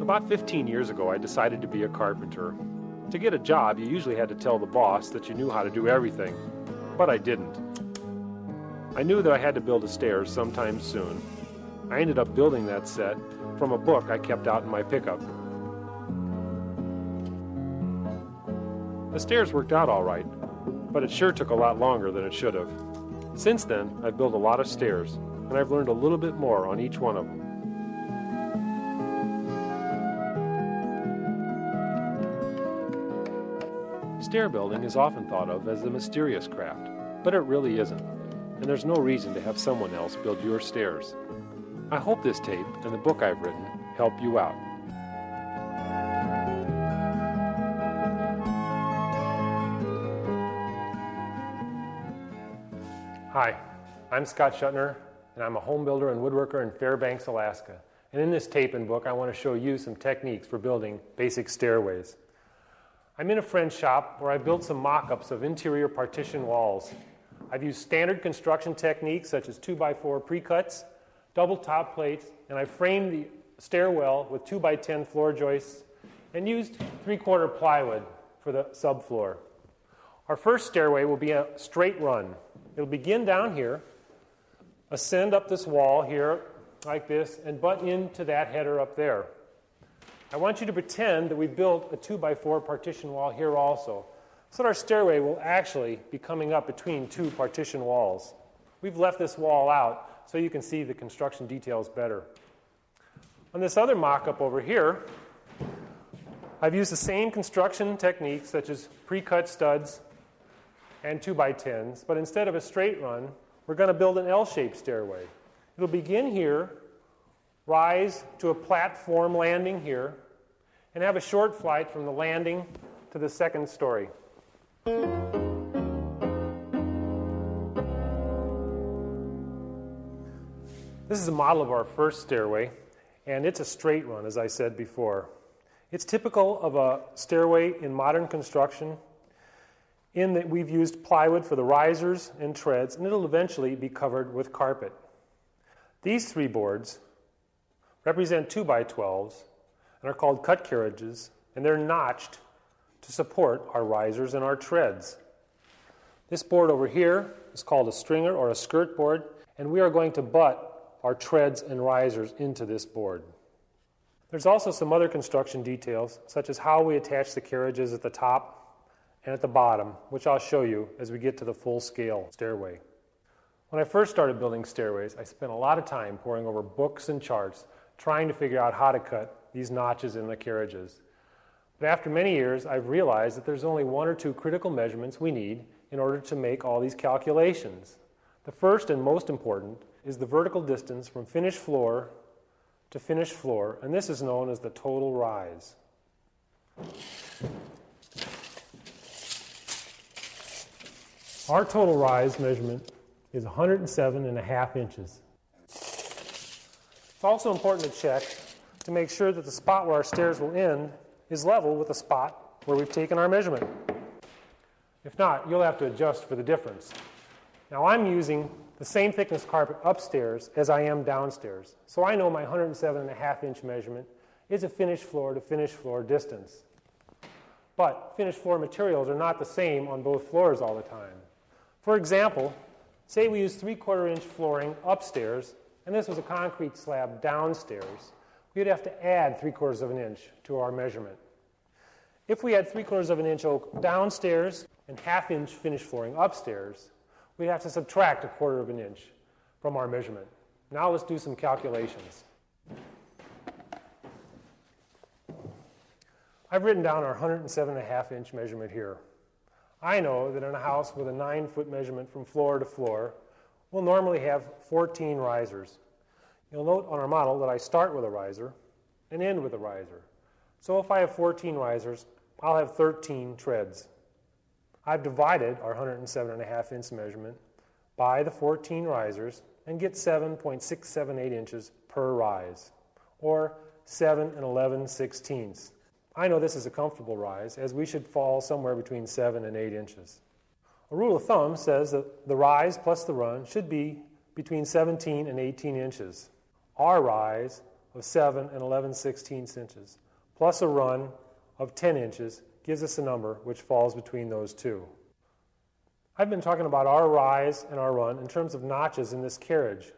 About 15 years ago, I decided to be a carpenter. To get a job, you usually had to tell the boss that you knew how to do everything, but I didn't. I knew that I had to build a stairs sometime soon. I ended up building that set from a book I kept out in my pickup. The stairs worked out all right, but it sure took a lot longer than it should have. Since then, I've built a lot of stairs, and I've learned a little bit more on each one of them. Stair building is often thought of as a mysterious craft, but it really isn't, and there's no reason to have someone else build your stairs. I hope this tape and the book I've written help you out. Hi, I'm Scott Schuttner, and I'm a home builder and woodworker in Fairbanks, Alaska. And in this tape and book, I want to show you some techniques for building basic stairways. I'm in a friend's shop where I built some mock-ups of interior partition walls. I've used standard construction techniques such as 2x4 pre-cuts, double top plates, and I framed the stairwell with 2x10 floor joists and used 3/4 plywood for the subfloor. Our first stairway will be a straight run. It'll begin down here, ascend up this wall here like this, and butt into that header up there. I want you to pretend that we built a 2x4 partition wall here also, so that our stairway will actually be coming up between two partition walls. We've left this wall out so you can see the construction details better. On this other mock-up over here, I've used the same construction techniques such as pre-cut studs and 2x10s, but instead of a straight run, we're going to build an L-shaped stairway. It'll begin here, rise to a platform landing here, and have a short flight from the landing to the second story. This is a model of our first stairway, and it's a straight run, as I said before. It's typical of a stairway in modern construction in that we've used plywood for the risers and treads, and it'll eventually be covered with carpet. These three boards represent 2x12s and are called cut carriages, and they're notched to support our risers and our treads. This board over here is called a stringer or a skirt board, and we are going to butt our treads and risers into this board. There's also some other construction details, such as how we attach the carriages at the top and at the bottom, which I'll show you as we get to the full-scale stairway. When I first started building stairways, I spent a lot of time poring over books and charts trying to figure out how to cut these notches in the carriages. But after many years, I've realized that there's only one or two critical measurements we need in order to make all these calculations. The first and most important is the vertical distance from finished floor to finished floor, and this is known as the total rise. Our total rise measurement is 107.5 inches. It's also important to check to make sure that the spot where our stairs will end is level with the spot where we've taken our measurement. If not, you'll have to adjust for the difference. Now I'm using the same thickness carpet upstairs as I am downstairs, so I know my 107.5 inch measurement is a finished floor to finished floor distance. But finished floor materials are not the same on both floors all the time. For example, say we use 3/4 inch flooring upstairs, and this was a concrete slab downstairs. We'd have to add 3/4 of an inch to our measurement. If we had 3/4 of an inch oak downstairs and 1/2 inch finished flooring upstairs, we'd have to subtract 1/4 of an inch from our measurement. Now let's do some calculations. I've written down our 107.5 inch measurement here. I know that in a house with a 9-foot measurement from floor to floor, we'll normally have 14 risers. You'll note on our model that I start with a riser and end with a riser. So if I have 14 risers, I'll have 13 treads. I've divided our 107.5 inch measurement by the 14 risers and get 7.678 inches per rise, or 7 11/16. I know this is a comfortable rise, as we should fall somewhere between 7 and 8 inches. A rule of thumb says that the rise plus the run should be between 17 and 18 inches. Our rise of 7 and 11/16 inches, plus a run of 10 inches gives us a number which falls between those two. I've been talking about our rise and our run in terms of notches in this carriage.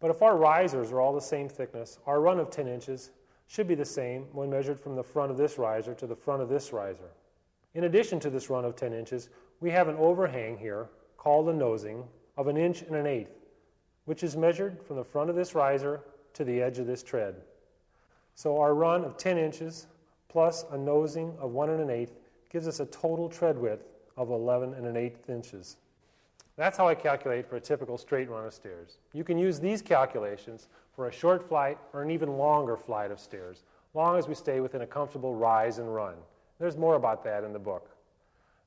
But if our risers are all the same thickness, our run of 10 inches should be the same when measured from the front of this riser to the front of this riser. In addition to this run of 10 inches, we have an overhang here called a nosing of 1 1/8 inches, which is measured from the front of this riser to the edge of this tread. So our run of 10 inches plus a nosing of 1 1/8 gives us a total tread width of 11 1/8 inches. That's how I calculate for a typical straight run of stairs. You can use these calculations for a short flight or an even longer flight of stairs, long as we stay within a comfortable rise and run. There's more about that in the book.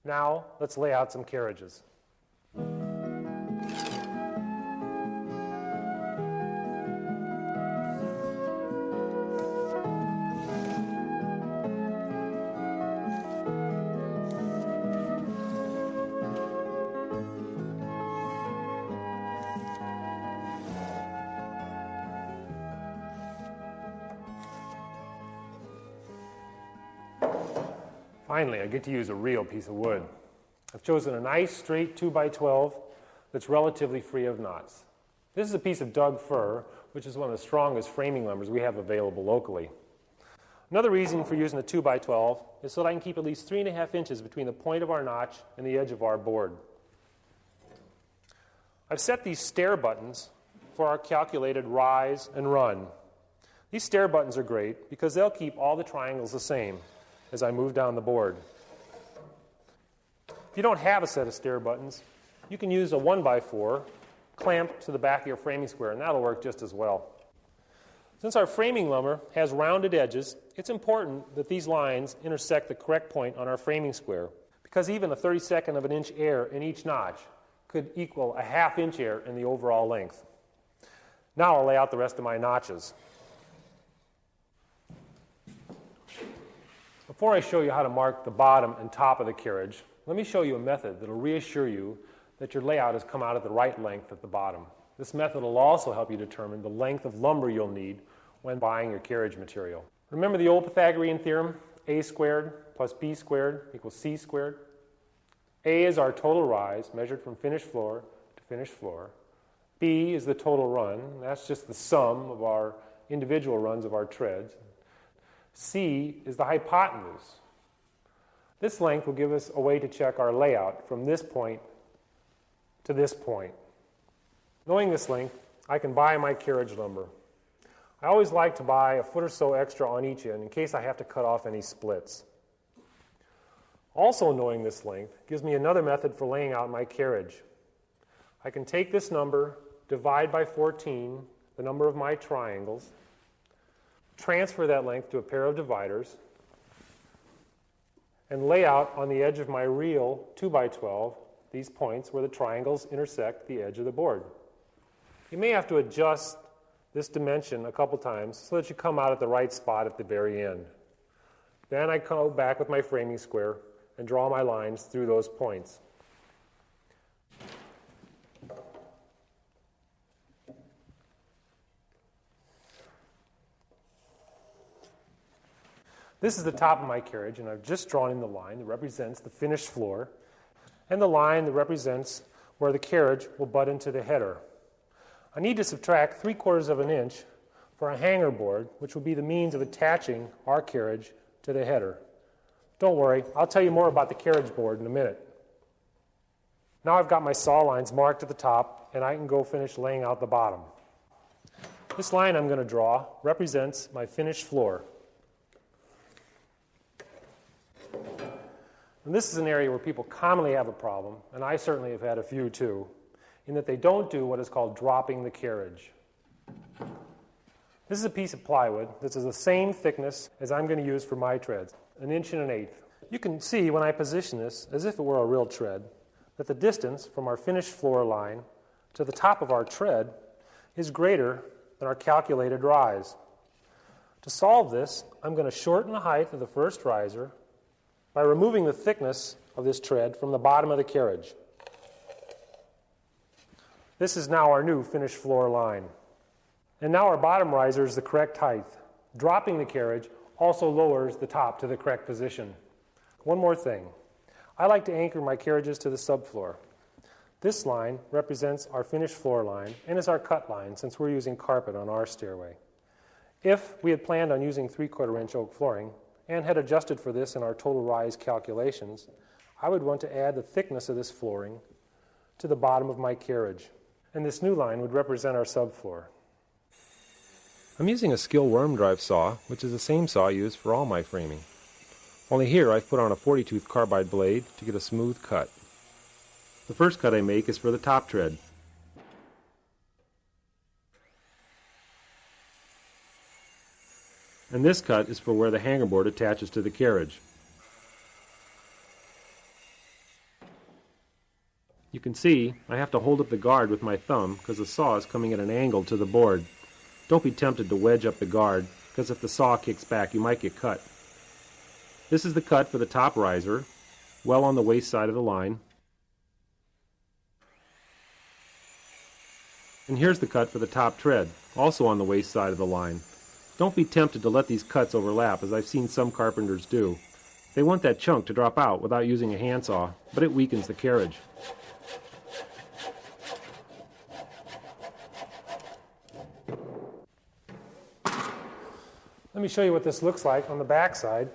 Now, let's lay out some carriages. Finally, I get to use a real piece of wood. I've chosen a nice straight 2x12 that's relatively free of knots. This is a piece of Doug fir, which is one of the strongest framing lumbers we have available locally. Another reason for using a 2x12 is so that I can keep at least 3.5 inches between the point of our notch and the edge of our board. I've set these stair buttons for our calculated rise and run. These stair buttons are great because they'll keep all the triangles the same as I move down the board. If you don't have a set of stair buttons, you can use a 1x4 clamped to the back of your framing square, and that'll work just as well. Since our framing lumber has rounded edges, it's important that these lines intersect the correct point on our framing square, because even a 32nd of an inch error in each notch could equal a 1/2 inch error in the overall length. Now I'll lay out the rest of my notches. Before I show you how to mark the bottom and top of the carriage, let me show you a method that will reassure you that your layout has come out at the right length at the bottom. This method will also help you determine the length of lumber you'll need when buying your carriage material. Remember the old Pythagorean theorem, a squared plus b squared equals c squared? A is our total rise, measured from finished floor to finished floor. B is the total run. That's just the sum of our individual runs of our treads. C is the hypotenuse. This length will give us a way to check our layout from this point to this point. Knowing this length, I can buy my carriage lumber. I always like to buy a foot or so extra on each end in case I have to cut off any splits. Also knowing this length gives me another method for laying out my carriage. I can take this number, divide by 14, the number of my triangles, transfer that length to a pair of dividers, and lay out on the edge of my real 2x12 these points where the triangles intersect the edge of the board. You may have to adjust this dimension a couple times so that you come out at the right spot at the very end. Then I go back with my framing square and draw my lines through those points. This is the top of my carriage, and I've just drawn in the line that represents the finished floor, and the line that represents where the carriage will butt into the header. I need to subtract 3/4 of an inch for a hanger board, which will be the means of attaching our carriage to the header. Don't worry, I'll tell you more about the carriage board in a minute. Now I've got my saw lines marked at the top, and I can go finish laying out the bottom. This line I'm going to draw represents my finished floor. And this is an area where people commonly have a problem, and I certainly have had a few too, in that they don't do what is called dropping the carriage. This is a piece of plywood that's the same thickness as I'm going to use for my treads, 1 1/8 inches. You can see when I position this, as if it were a real tread, that the distance from our finished floor line to the top of our tread is greater than our calculated rise. To solve this, I'm going to shorten the height of the first riser by removing the thickness of this tread from the bottom of the carriage. This is now our new finished floor line. And now our bottom riser is the correct height. Dropping the carriage also lowers the top to the correct position. One more thing. I like to anchor my carriages to the subfloor. This line represents our finished floor line and is our cut line since we're using carpet on our stairway. If we had planned on using 3/4 inch oak flooring and had adjusted for this in our total rise calculations, I would want to add the thickness of this flooring to the bottom of my carriage. And this new line would represent our subfloor. I'm using a Skill worm drive saw, which is the same saw used for all my framing. Only here I've put on a 40-tooth carbide blade to get a smooth cut. The first cut I make is for the top tread. And this cut is for where the hanger board attaches to the carriage. You can see I have to hold up the guard with my thumb because the saw is coming at an angle to the board. Don't be tempted to wedge up the guard because if the saw kicks back you might get cut. This is the cut for the top riser, well on the waist side of the line. And here's the cut for the top tread, also on the waist side of the line. Don't be tempted to let these cuts overlap, as I've seen some carpenters do. They want that chunk to drop out without using a handsaw, but it weakens the carriage. Let me show you what this looks like on the back side.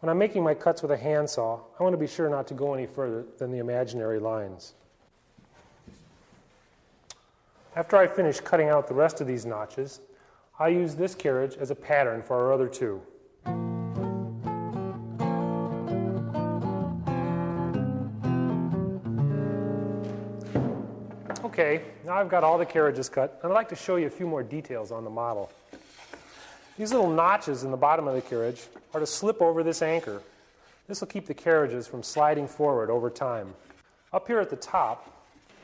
When I'm making my cuts with a handsaw, I want to be sure not to go any further than the imaginary lines. After I finish cutting out the rest of these notches, I use this carriage as a pattern for our other two. Okay, now I've got all the carriages cut, and I'd like to show you a few more details on the model. These little notches in the bottom of the carriage are to slip over this anchor. This will keep the carriages from sliding forward over time. Up here at the top,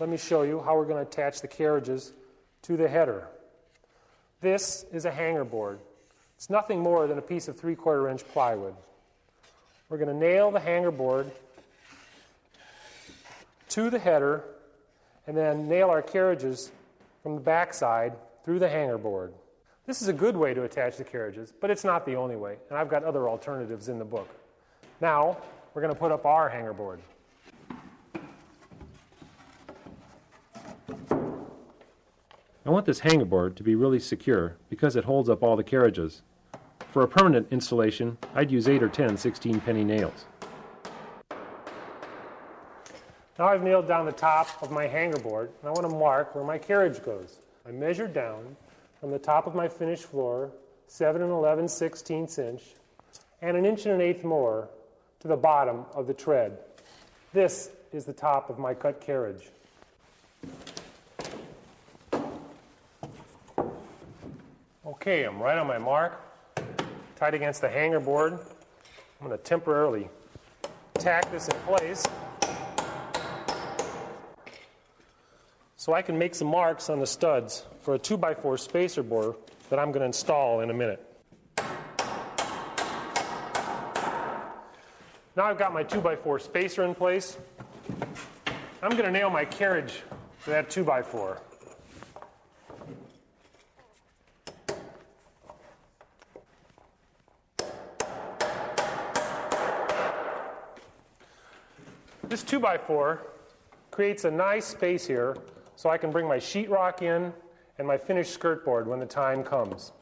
let me show you how we're going to attach the carriages to the header. This is a hanger board. It's nothing more than a piece of 3/4 inch plywood. We're going to nail the hanger board to the header and then nail our carriages from the back side through the hanger board. This is a good way to attach the carriages, but it's not the only way, and I've got other alternatives in the book. Now, we're going to put up our hanger board. I want this hanger board to be really secure because it holds up all the carriages. For a permanent installation, I'd use 8 or 10 16-penny nails. Now I've nailed down the top of my hanger board, and I want to mark where my carriage goes. I measured down from the top of my finished floor 7 11/16 inch and 1 1/8 inch more to the bottom of the tread. This is the top of my cut carriage. Okay, I'm right on my mark, tight against the hanger board. I'm going to temporarily tack this in place so I can make some marks on the studs for a 2x4 spacer bore that I'm going to install in a minute. Now I've got my 2x4 spacer in place. I'm going to nail my carriage to that 2x4. This 2x4 creates a nice space here so I can bring my sheetrock in and my finished skirt board when the time comes.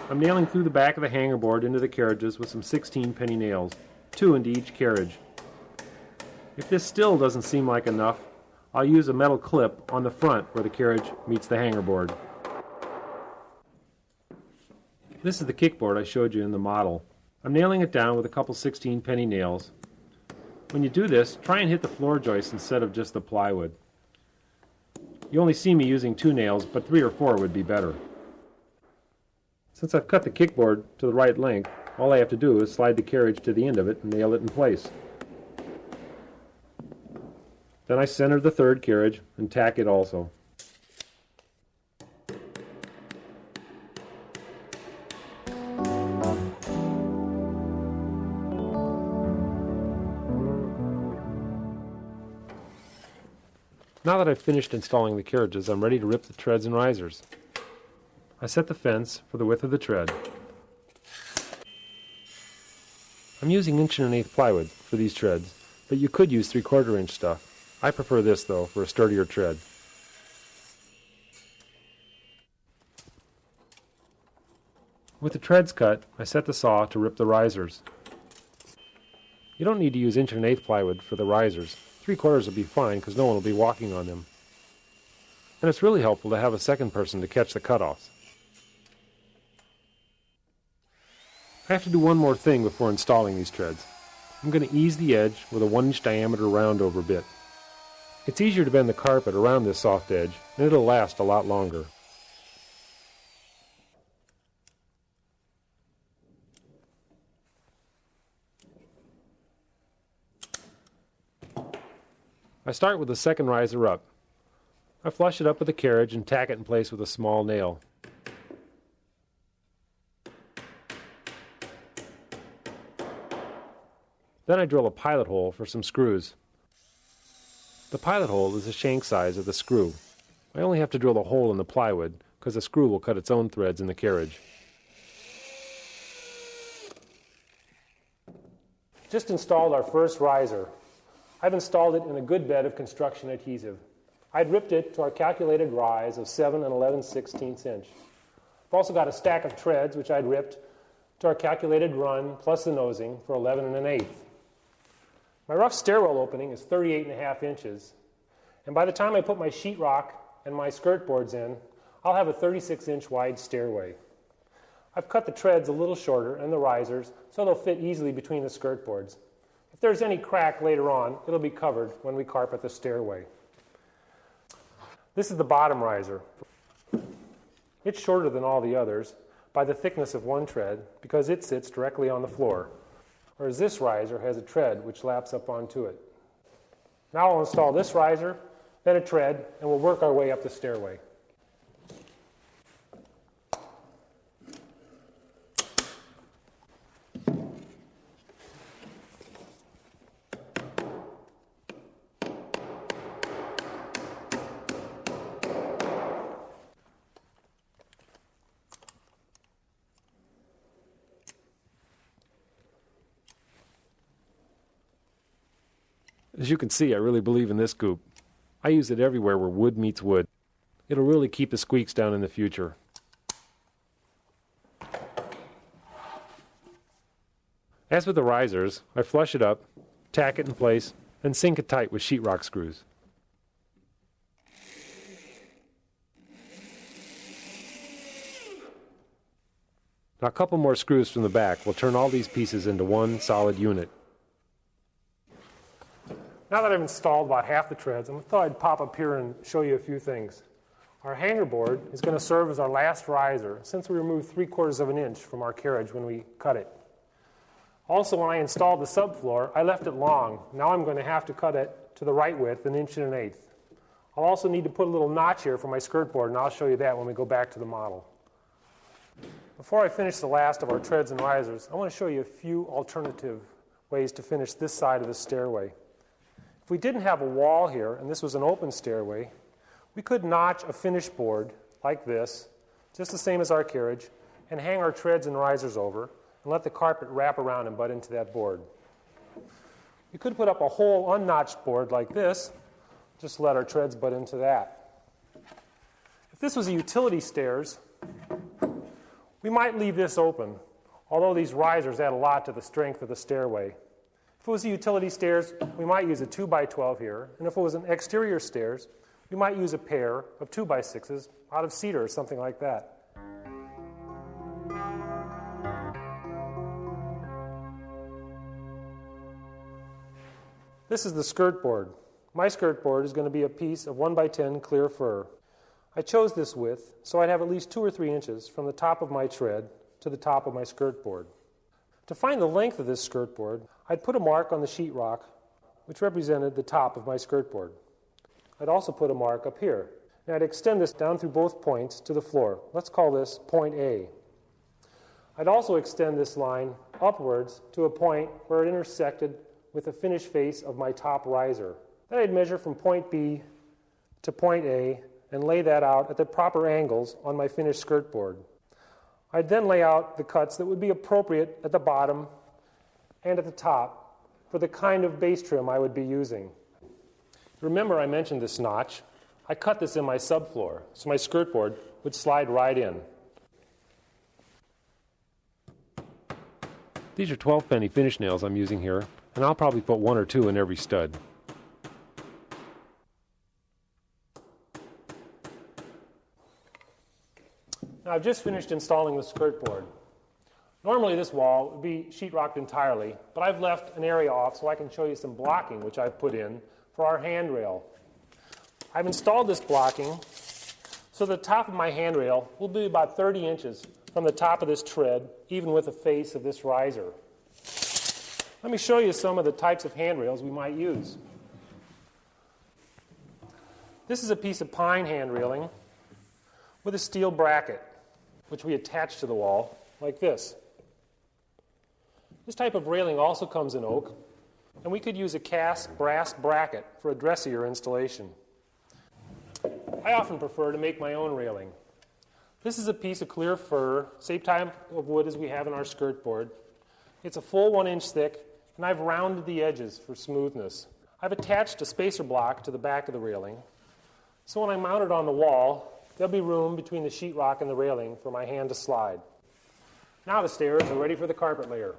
I'm nailing through the back of the hanger board into the carriages with some 16-penny nails, 2 into each carriage. If this still doesn't seem like enough, I'll use a metal clip on the front where the carriage meets the hanger board. This is the kickboard I showed you in the model. I'm nailing it down with a couple 16-penny nails. When you do this, try and hit the floor joist instead of just the plywood. You only see me using 2 nails, but 3 or 4 would be better. Since I've cut the kickboard to the right length, all I have to do is slide the carriage to the end of it and nail it in place. Then I center the third carriage and tack it also. Now that I've finished installing the carriages, I'm ready to rip the treads and risers. I set the fence for the width of the tread. I'm using 1 1/8" plywood for these treads, but you could use 3/4 inch stuff. I prefer this though for a sturdier tread. With the treads cut, I set the saw to rip the risers. You don't need to use 1 1/8" plywood for the risers. 3/4 will be fine because no one will be walking on them. And it's really helpful to have a second person to catch the cutoffs. I have to do one more thing before installing these treads. I'm going to ease the edge with a 1-inch diameter round over bit. It's easier to bend the carpet around this soft edge, and it'll last a lot longer. I start with the second riser up. I flush it up with the carriage and tack it in place with a small nail. Then I drill a pilot hole for some screws. The pilot hole is the shank size of the screw. I only have to drill a hole in the plywood because the screw will cut its own threads in the carriage. Just installed our first riser. I've installed it in a good bed of construction adhesive. I'd ripped it to our calculated rise of 7 11/16 inch. I've also got a stack of treads which I'd ripped to our calculated run plus the nosing for 11 1/8. My rough stairwell opening is 38.5 inches, and by the time I put my sheetrock and my skirt boards in, I'll have a 36-inch wide stairway. I've cut the treads a little shorter and the risers so they'll fit easily between the skirt boards. If there's any crack later on, it'll be covered when we carpet the stairway. This is the bottom riser. It's shorter than all the others by the thickness of one tread because it sits directly on the floor, whereas this riser has a tread which laps up onto it. Now I'll install this riser, then a tread, and we'll work our way up the stairway. As you can see, I really believe in this goop. I use it everywhere where wood meets wood. It'll really keep the squeaks down in the future. As with the risers, I flush it up, tack it in place, and sink it tight with sheetrock screws. Now a couple more screws from the back will turn all these pieces into one solid unit. Now that I've installed about half the treads, I thought I'd pop up here and show you a few things. Our hanger board is going to serve as our last riser since we removed 3/4 inch from our carriage when we cut it. Also, when I installed the subfloor, I left it long. Now I'm going to have to cut it to the right width, 1 1/8 inch. I'll also need to put a little notch here for my skirt board, and I'll show you that when we go back to the model. Before I finish the last of our treads and risers, I want to show you a few alternative ways to finish this side of the stairway. If we didn't have a wall here, and this was an open stairway, we could notch a finish board like this, just the same as our carriage, and hang our treads and risers over, and let the carpet wrap around and butt into that board. We could put up a whole unnotched board like this, just let our treads butt into that. If this was a utility stairs, we might leave this open, although these risers add a lot to the strength of the stairway. If it was a utility stairs, we might use a 2x12 here, and if it was an exterior stairs, we might use a pair of 2x6s out of cedar or something like that. This is the skirt board. My skirt board is going to be a piece of 1x10 clear fir. I chose this width so I'd have at least 2 or 3 inches from the top of my tread to the top of my skirt board. To find the length of this skirt board, I'd put a mark on the sheetrock, which represented the top of my skirt board. I'd also put a mark up here. And I'd extend this down through both points to the floor. Let's call this point A. I'd also extend this line upwards to a point where it intersected with the finished face of my top riser. Then I'd measure from point B to point A and lay that out at the proper angles on my finished skirt board. I'd then lay out the cuts that would be appropriate at the bottom and at the top for the kind of base trim I would be using. Remember I mentioned this notch. I cut this in my subfloor, so my skirt board would slide right in. These are 12-penny finish nails I'm using here, and I'll probably put 1 or 2 in every stud. Now I've just finished installing the skirt board. Normally this wall would be sheetrocked entirely, but I've left an area off so I can show you some blocking which I've put in for our handrail. I've installed this blocking so the top of my handrail will be about 30 inches from the top of this tread, even with the face of this riser. Let me show you some of the types of handrails we might use. This is a piece of pine hand railing with a steel bracket, which we attach to the wall like this. This type of railing also comes in oak, and we could use a cast brass bracket for a dressier installation. I often prefer to make my own railing. This is a piece of clear fir, same type of wood as we have in our skirt board. It's a full 1 inch thick, and I've rounded the edges for smoothness. I've attached a spacer block to the back of the railing, so when I mount it on the wall, there'll be room between the sheetrock and the railing for my hand to slide. Now the stairs are ready for the carpet layer.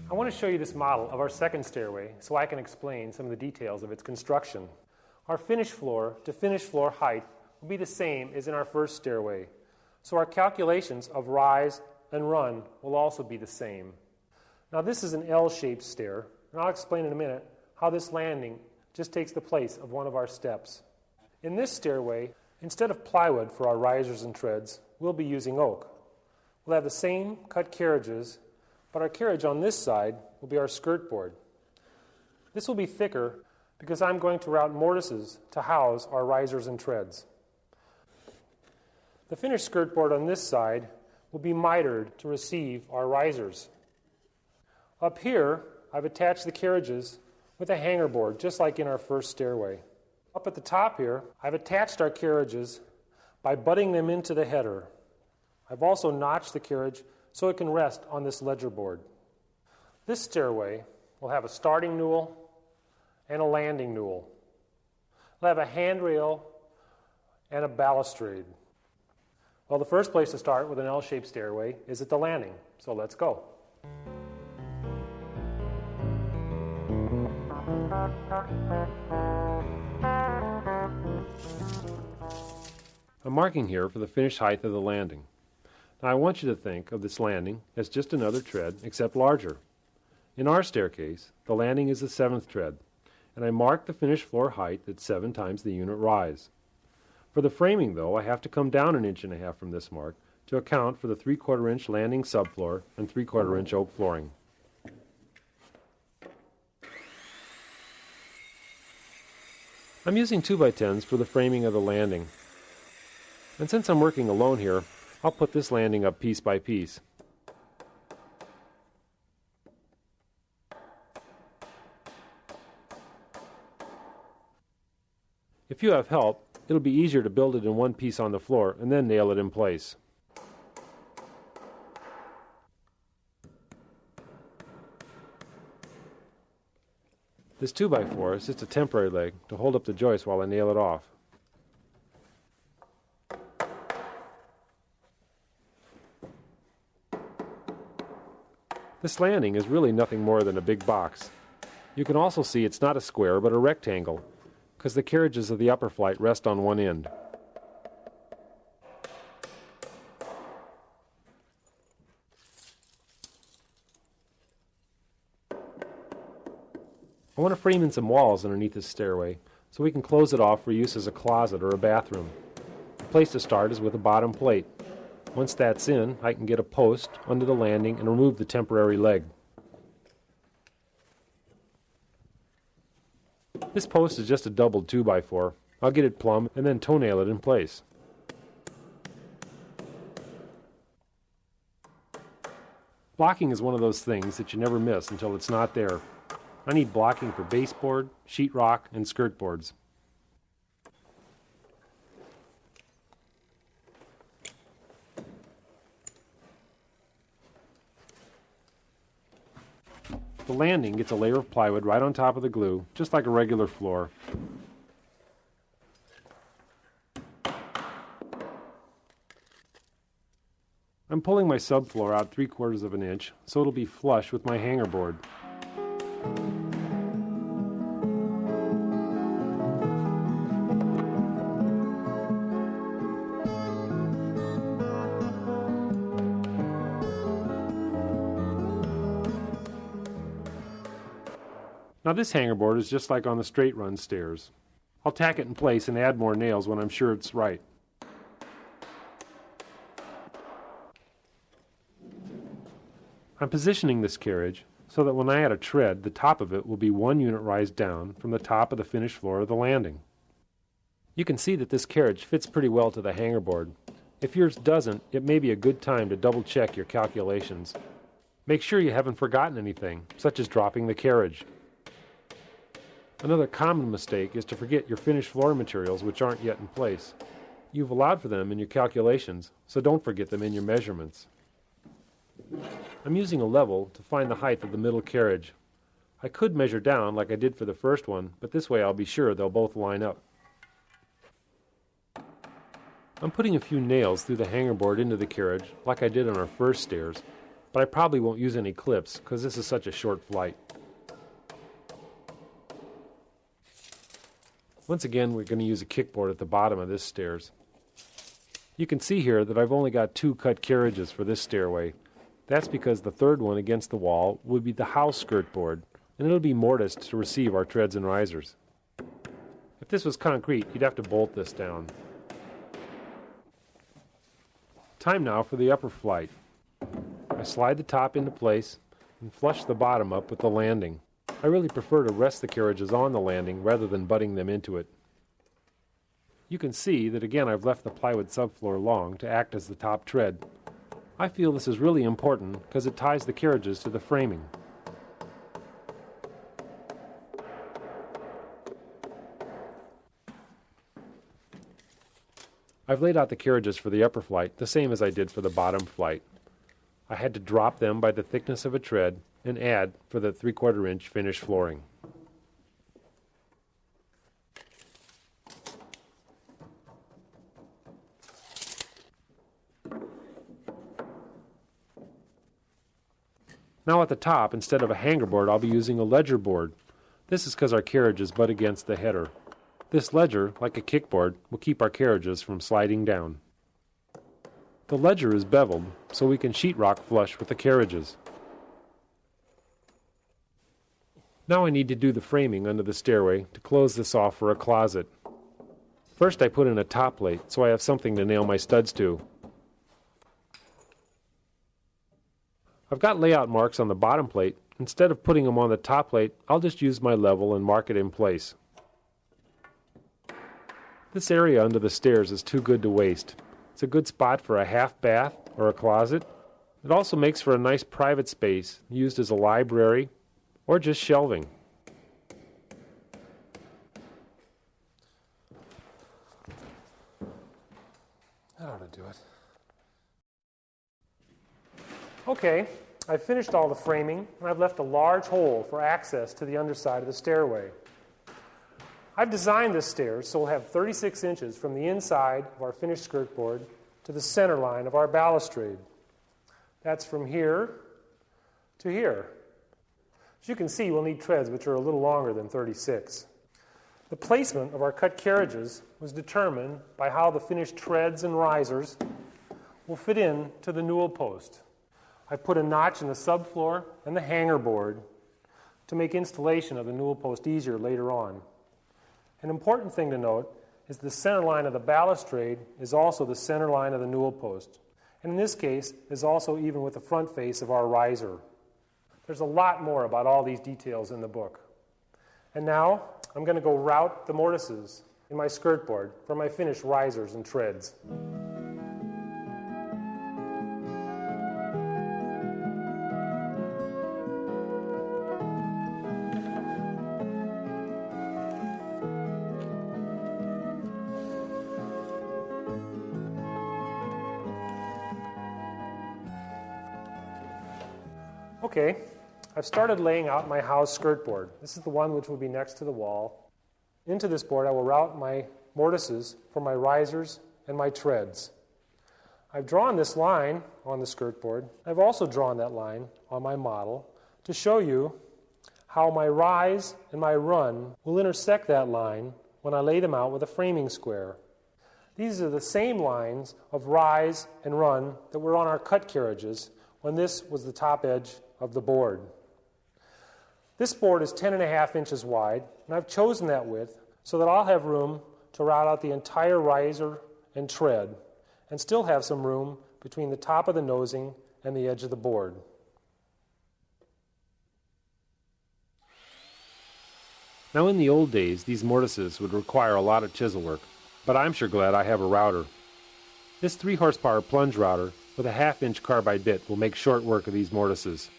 I want to show you this model of our second stairway so I can explain some of the details of its construction. Our finished floor to finished floor height will be the same as in our first stairway, so our calculations of rise and run will also be the same. Now this is an L-shaped stair, and I'll explain in a minute how this landing just takes the place of one of our steps. In this stairway, instead of plywood for our risers and treads, we'll be using oak. We'll have the same cut carriages, but our carriage on this side will be our skirt board. This will be thicker because I'm going to route mortises to house our risers and treads. The finished skirt board on this side will be mitered to receive our risers. Up here, I've attached the carriages with a hanger board, just like in our first stairway. Up at the top here, I've attached our carriages by butting them into the header. I've also notched the carriage so it can rest on this ledger board. This stairway will have a starting newel and a landing newel. It'll have a handrail and a balustrade. Well, the first place to start with an L-shaped stairway is at the landing, so let's go. I'm marking here for the finished height of the landing. Now I want you to think of this landing as just another tread, except larger. In our staircase, the landing is the 7th tread, and I mark the finished floor height at 7 times the unit rise. For the framing, though, I have to come down 1.5 inches from this mark to account for the 3/4 inch landing subfloor and 3/4 inch oak flooring. I'm using 2x10s for the framing of the landing. And since I'm working alone here, I'll put this landing up piece by piece. If you have help, it'll be easier to build it in one piece on the floor and then nail it in place. This 2x4 is just a temporary leg to hold up the joist while I nail it off. This landing is really nothing more than a big box. You can also see it's not a square but a rectangle, because the carriages of the upper flight rest on one end. I want to frame in some walls underneath this stairway so we can close it off for use as a closet or a bathroom. The place to start is with a bottom plate. Once that's in, I can get a post under the landing and remove the temporary leg. This post is just a doubled 2x4. I'll get it plumb and then toenail it in place. Blocking is one of those things that you never miss until it's not there. I need blocking for baseboard, sheetrock, and skirt boards. The landing gets a layer of plywood right on top of the glue, just like a regular floor. I'm pulling my subfloor out 3/4 of an inch so it'll be flush with my hanger board. Now this hanger board is just like on the straight run stairs. I'll tack it in place and add more nails when I'm sure it's right. I'm positioning this carriage so that when I add a tread, the top of it will be 1 unit rise down from the top of the finished floor of the landing. You can see that this carriage fits pretty well to the hanger board. If yours doesn't, it may be a good time to double check your calculations. Make sure you haven't forgotten anything, such as dropping the carriage. Another common mistake is to forget your finished floor materials which aren't yet in place. You've allowed for them in your calculations, so don't forget them in your measurements. I'm using a level to find the height of the middle carriage. I could measure down like I did for the first one, but this way I'll be sure they'll both line up. I'm putting a few nails through the hanger board into the carriage like I did on our first stairs, but I probably won't use any clips because this is such a short flight. Once again, we're going to use a kickboard at the bottom of this stairs. You can see here that I've only got 2 cut carriages for this stairway. That's because the third one against the wall would be the house skirt board, and it'll be mortised to receive our treads and risers. If this was concrete, you'd have to bolt this down. Time now for the upper flight. I slide the top into place and flush the bottom up with the landing. I really prefer to rest the carriages on the landing rather than butting them into it. You can see that again I've left the plywood subfloor long to act as the top tread. I feel this is really important because it ties the carriages to the framing. I've laid out the carriages for the upper flight the same as I did for the bottom flight. I had to drop them by the thickness of a tread and add for the 3/4 inch finished flooring. Now at the top, instead of a hanger board, I'll be using a ledger board. This is because our carriages butt against the header. This ledger, like a kickboard, will keep our carriages from sliding down. The ledger is beveled, so we can sheetrock flush with the carriages. Now I need to do the framing under the stairway to close this off for a closet. First I put in a top plate so I have something to nail my studs to. I've got layout marks on the bottom plate. Instead of putting them on the top plate, I'll just use my level and mark it in place. This area under the stairs is too good to waste. It's a good spot for a half bath or a closet. It also makes for a nice private space used as a library or just shelving. That ought to do it. Okay, I've finished all the framing and I've left a large hole for access to the underside of the stairway. I've designed this stairs so we'll have 36 inches from the inside of our finished skirt board to the center line of our balustrade. That's from here to here. As you can see, we'll need treads which are a little longer than 36. The placement of our cut carriages was determined by how the finished treads and risers will fit in to the newel post. I've put a notch in the subfloor and the hanger board to make installation of the newel post easier later on. An important thing to note is the center line of the balustrade is also the center line of the newel post, and in this case is also even with the front face of our riser. There's a lot more about all these details in the book. And now I'm going to go route the mortises in my skirt board for my finished risers and treads. Okay, I've started laying out my house skirt board. This is the one which will be next to the wall. Into this board I will route my mortises for my risers and my treads. I've drawn this line on the skirt board. I've also drawn that line on my model to show you how my rise and my run will intersect that line when I lay them out with a framing square. These are the same lines of rise and run that were on our cut carriages when this was the top edge of the board. This board is 10.5 inches wide, and I've chosen that width so that I'll have room to route out the entire riser and tread, and still have some room between the top of the nosing and the edge of the board. Now in the old days, these mortises would require a lot of chisel work, but I'm sure glad I have a router. This 3 horsepower plunge router with a 1/2 inch carbide bit will make short work of these mortises.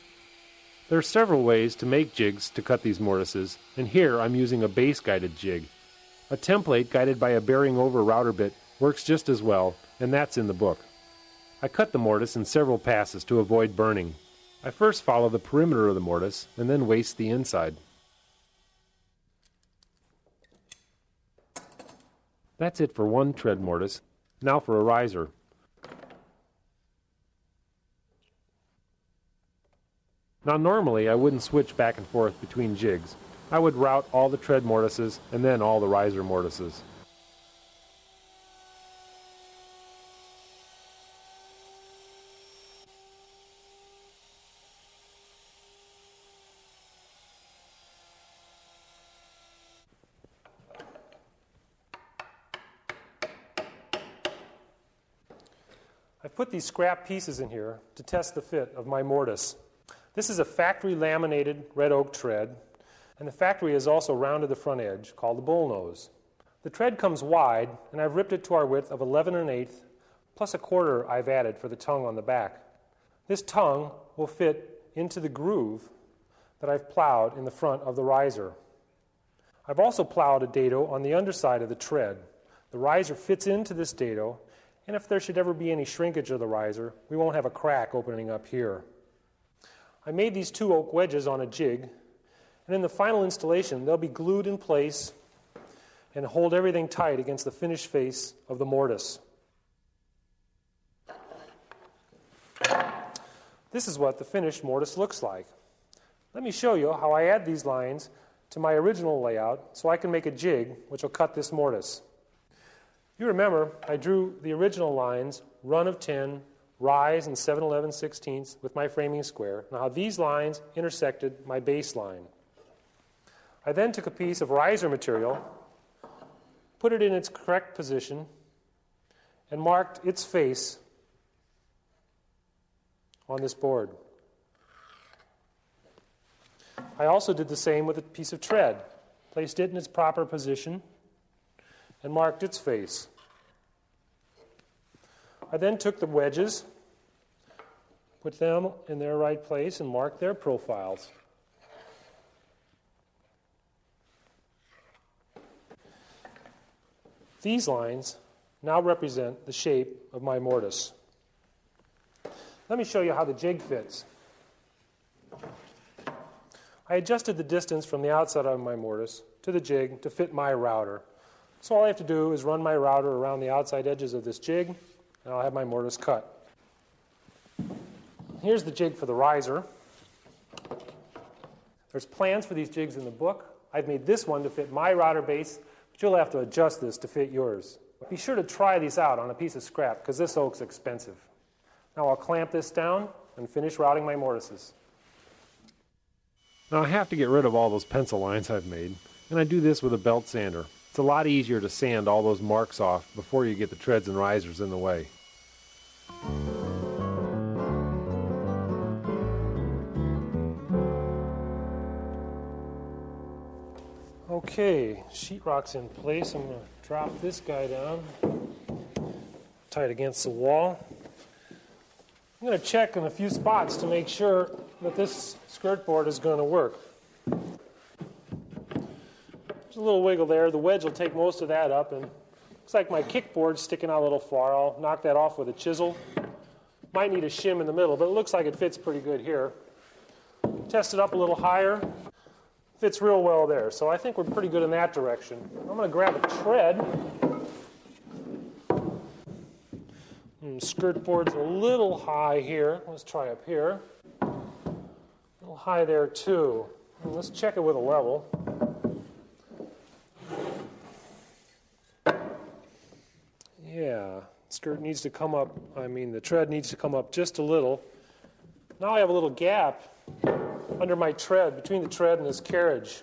There are several ways to make jigs to cut these mortises, and here I'm using a base guided jig. A template guided by a bearing over router bit works just as well, and that's in the book. I cut the mortise in several passes to avoid burning. I first follow the perimeter of the mortise and then waste the inside. That's it for one tread mortise. Now for a riser. Now normally I wouldn't switch back and forth between jigs. I would route all the tread mortises and then all the riser mortises. I've put these scrap pieces in here to test the fit of my mortise. This is a factory laminated red oak tread, and the factory has also rounded the front edge, called the bullnose. The tread comes wide, and I've ripped it to our width of 11 1/8, plus a quarter I've added for the tongue on the back. This tongue will fit into the groove that I've plowed in the front of the riser. I've also plowed a dado on the underside of the tread. The riser fits into this dado, and if there should ever be any shrinkage of the riser, we won't have a crack opening up here. I made these 2 oak wedges on a jig, and in the final installation, they'll be glued in place and hold everything tight against the finished face of the mortise. This is what the finished mortise looks like. Let me show you how I add these lines to my original layout so I can make a jig which will cut this mortise. You remember I drew the original lines, run of 10, rise, and 7/11/16 with my framing square. Now how these lines intersected my baseline. I then took a piece of riser material, put it in its correct position, and marked its face on this board. I also did the same with a piece of tread, placed it in its proper position, and marked its face. I then took the wedges, put them in their right place, and marked their profiles. These lines now represent the shape of my mortise. Let me show you how the jig fits. I adjusted the distance from the outside of my mortise to the jig to fit my router. So all I have to do is run my router around the outside edges of this jig, and I'll have my mortise cut. Here's the jig for the riser. There's plans for these jigs in the book. I've made this one to fit my router base, but you'll have to adjust this to fit yours. Be sure to try these out on a piece of scrap, because this oak's expensive. Now I'll clamp this down and finish routing my mortises. Now I have to get rid of all those pencil lines I've made, and I do this with a belt sander. It's a lot easier to sand all those marks off before you get the treads and risers in the way. Okay, sheetrock's in place. I'm going to drop this guy down, tight against the wall. I'm going to check in a few spots to make sure that this skirt board is going to work. There's a little wiggle there. The wedge will take most of that up, and looks like my kickboard's sticking out a little far. I'll knock that off with a chisel. Might need a shim in the middle, but it looks like it fits pretty good here. test it up a little higher. Fits real well there, so I think we're pretty good in that direction. I'm going to grab a tread. Skirt board's a little high here. Let's try up here. A little high there too. And let's check it with a level. Yeah, skirt needs to come up, the tread needs to come up just a little. Now I have a little gap under my tread, between the tread and this carriage.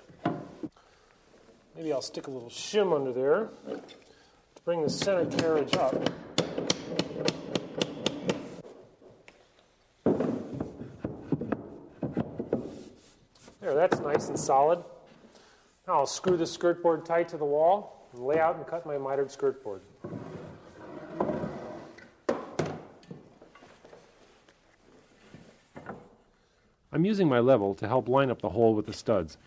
Maybe I'll stick a little shim under there to bring the center carriage up. There, that's nice and solid. Now I'll screw the skirt board tight to the wall and lay out and cut my mitered skirt board. I'm using my level to help line up the hole with the studs.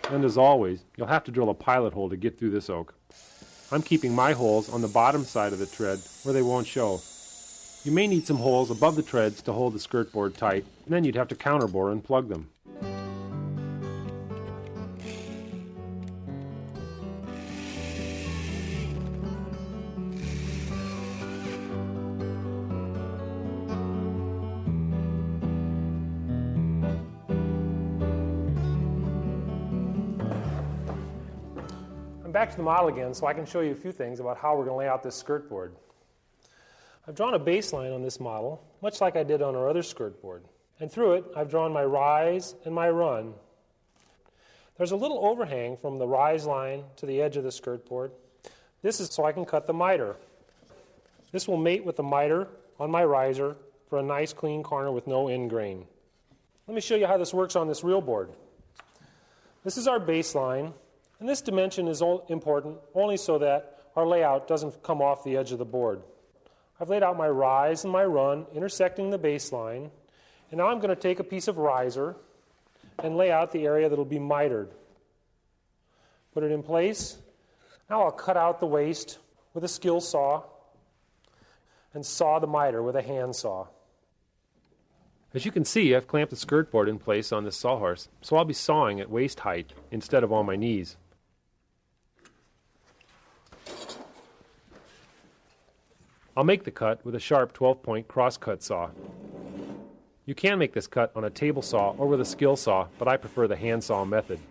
And as always, you'll have to drill a pilot hole to get through this oak. I'm keeping my holes on the bottom side of the tread where they won't show. You may need some holes above the treads to hold the skirt board tight, and then you'd have to counterbore and plug them. Back to the model again so I can show you a few things about how we're going to lay out this skirt board. I've drawn a baseline on this model, much like I did on our other skirt board. And through it, I've drawn my rise and my run. There's a little overhang from the rise line to the edge of the skirt board. This is so I can cut the miter. This will mate with the miter on my riser for a nice clean corner with no end grain. Let me show you how this works on this real board. This is our baseline. And this dimension is important only so that our layout doesn't come off the edge of the board. I've laid out my rise and my run intersecting the baseline, and now I'm going to take a piece of riser and lay out the area that will be mitered. Put it in place. Now I'll cut out the waist with a skill saw and saw the miter with a hand saw. As you can see, I've clamped the skirt board in place on this sawhorse, so I'll be sawing at waist height instead of on my knees. I'll make the cut with a sharp 12-point cross-cut saw. You can make this cut on a table saw or with a skill saw, but I prefer the hand saw method.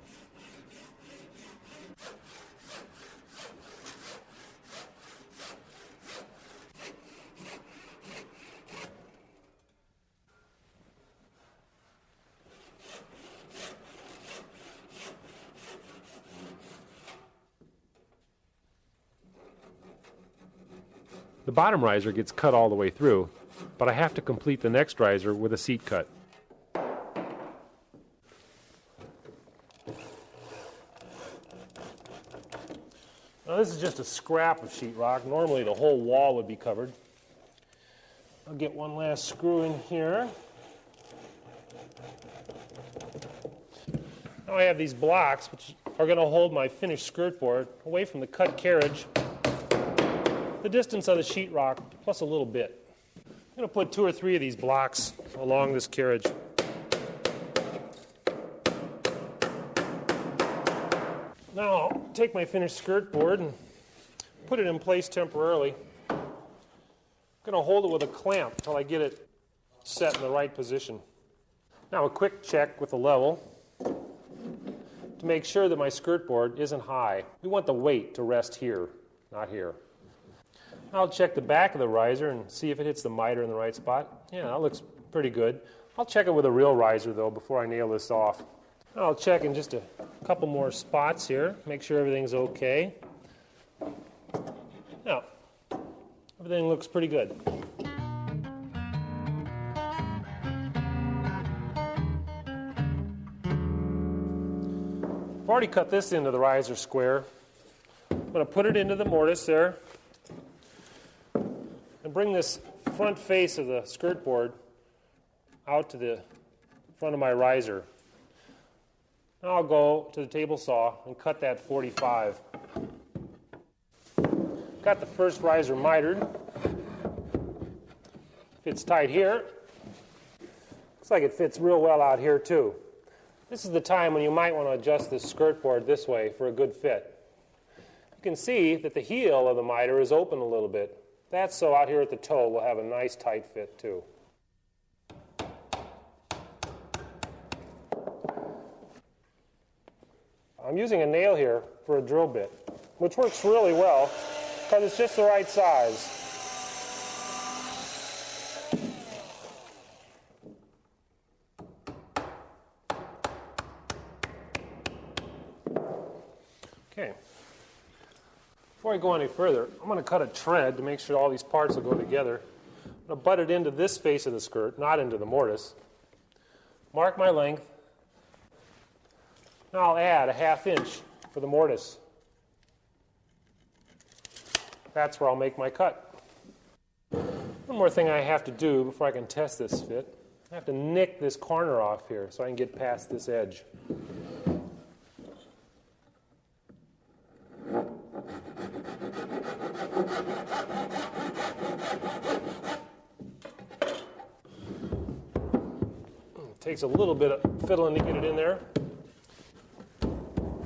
The bottom riser gets cut all the way through, but I have to complete the next riser with a seat cut. Now this is just a scrap of sheetrock. Normally the whole wall would be covered. I'll get one last screw in here. Now I have these blocks which are going to hold my finished skirt board away from the cut carriage the distance of the sheetrock plus a little bit. I'm going to put 2 or 3 of these blocks along this carriage. Now I'll take my finished skirt board and put it in place temporarily. I'm going to hold it with a clamp until I get it set in the right position. Now a quick check with the level to make sure that my skirt board isn't high. We want the weight to rest here, not here. I'll check the back of the riser and see if it hits the miter in the right spot. Yeah, that looks pretty good. I'll check it with a real riser, though, before I nail this off. I'll check in just a couple more spots here, make sure everything's okay. Now, everything looks pretty good. I've already cut this into the riser square. I'm going to put it into the mortise there and bring this front face of the skirt board out to the front of my riser. Now I'll go to the table saw and cut that 45. Got the first riser mitered. Fits tight here. Looks like it fits real well out here too. This is the time when you might want to adjust this skirt board this way for a good fit. You can see that the heel of the miter is open a little bit. That's so out here at the toe we'll have a nice tight fit too. I'm using a nail here for a drill bit, which works really well because it's just the right size. Okay. Before I go any further, I'm going to cut a tread to make sure all these parts will go together. I'm going to butt it into this face of the skirt, not into the mortise. Mark my length. Now I'll add a 1/2 inch for the mortise. That's where I'll make my cut. One more thing I have to do before I can test this fit. I have to nick this corner off here so I can get past this edge. It takes a little bit of fiddling to get it in there.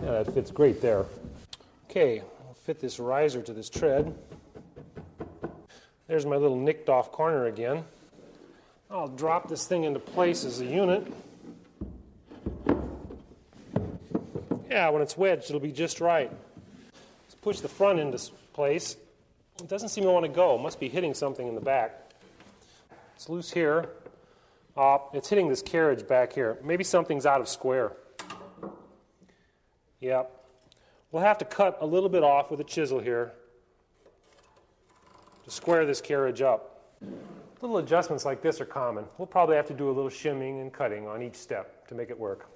Yeah, that fits great there. Okay, I'll fit this riser to this tread. There's my little nicked off corner again. I'll drop this thing into place as a unit. Yeah, when it's wedged, it'll be just right. Let's push the front into place. It doesn't seem to want to go. It must be hitting something in the back. It's loose here. It's hitting this carriage back here. Maybe something's out of square. Yep. We'll have to cut a little bit off with a chisel here to square this carriage up. Little adjustments like this are common. We'll probably have to do a little shimming and cutting on each step to make it work.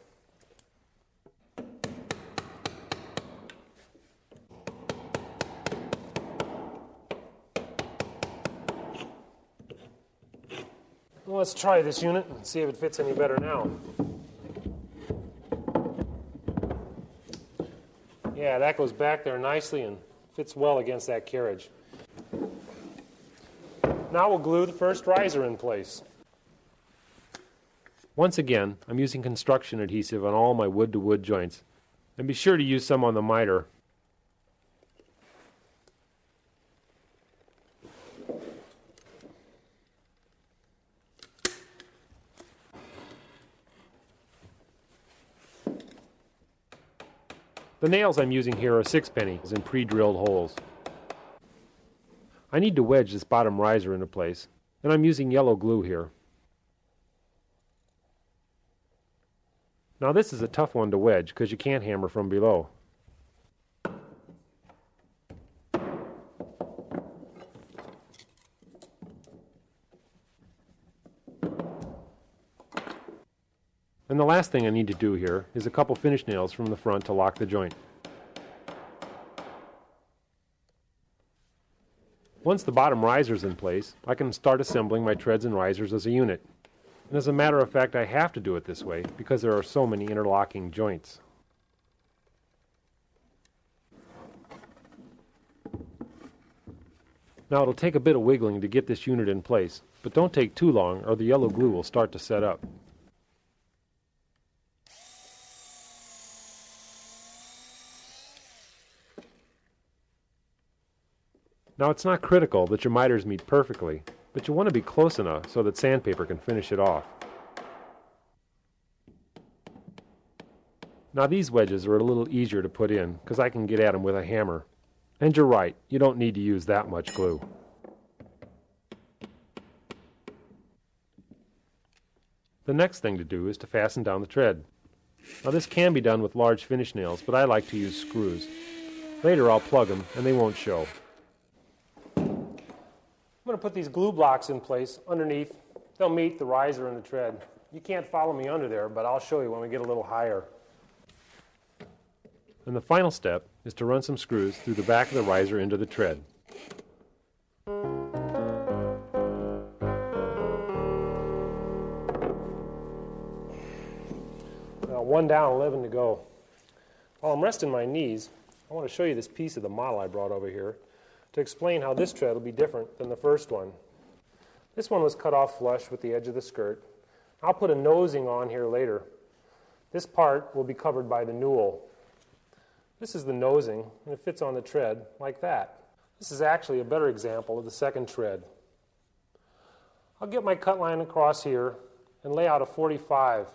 Well, let's try this unit and see if it fits any better now. Yeah, that goes back there nicely and fits well against that carriage. Now we'll glue the first riser in place. Once again, I'm using construction adhesive on all my wood-to-wood joints. And be sure to use some on the miter. The nails I'm using here are 6-pennies in pre-drilled holes. I need to wedge this bottom riser into place, and I'm using yellow glue here. Now this is a tough one to wedge because you can't hammer from below. And the last thing I need to do here is a couple finish nails from the front to lock the joint. Once the bottom riser is in place, I can start assembling my treads and risers as a unit. And as a matter of fact, I have to do it this way because there are so many interlocking joints. Now it'll take a bit of wiggling to get this unit in place, but don't take too long or the yellow glue will start to set up. Now it's not critical that your miters meet perfectly, but you want to be close enough so that sandpaper can finish it off. Now these wedges are a little easier to put in because I can get at them with a hammer. And you're right, you don't need to use that much glue. The next thing to do is to fasten down the tread. Now this can be done with large finish nails, but I like to use screws. Later I'll plug them and they won't show. I'm going to put these glue blocks in place underneath. They'll meet the riser and the tread. You can't follow me under there, but I'll show you when we get a little higher. And the final step is to run some screws through the back of the riser into the tread. Now 1 down, 11 to go. While I'm resting my knees, I want to show you this piece of the model I brought over here to explain how this tread will be different than the first one. This one was cut off flush with the edge of the skirt. I'll put a nosing on here later. This part will be covered by the newel. This is the nosing, and it fits on the tread like that. This is actually a better example of the second tread. I'll get my cut line across here and lay out a 45.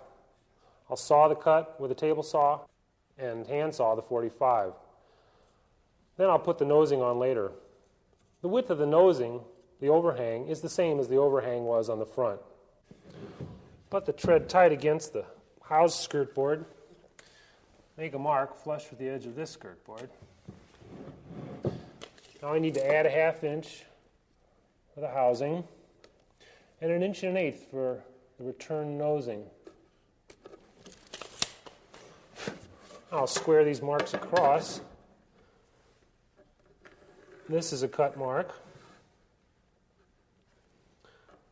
I'll saw the cut with a table saw and hand saw the 45. Then I'll put the nosing on later. The width of the nosing, the overhang, is the same as the overhang was on the front. Put the tread tight against the house skirt board. Make a mark flush with the edge of this skirt board. Now I need to add a 1/2 inch for the housing and 1 1/8 for the return nosing. I'll square these marks across. This is a cut mark.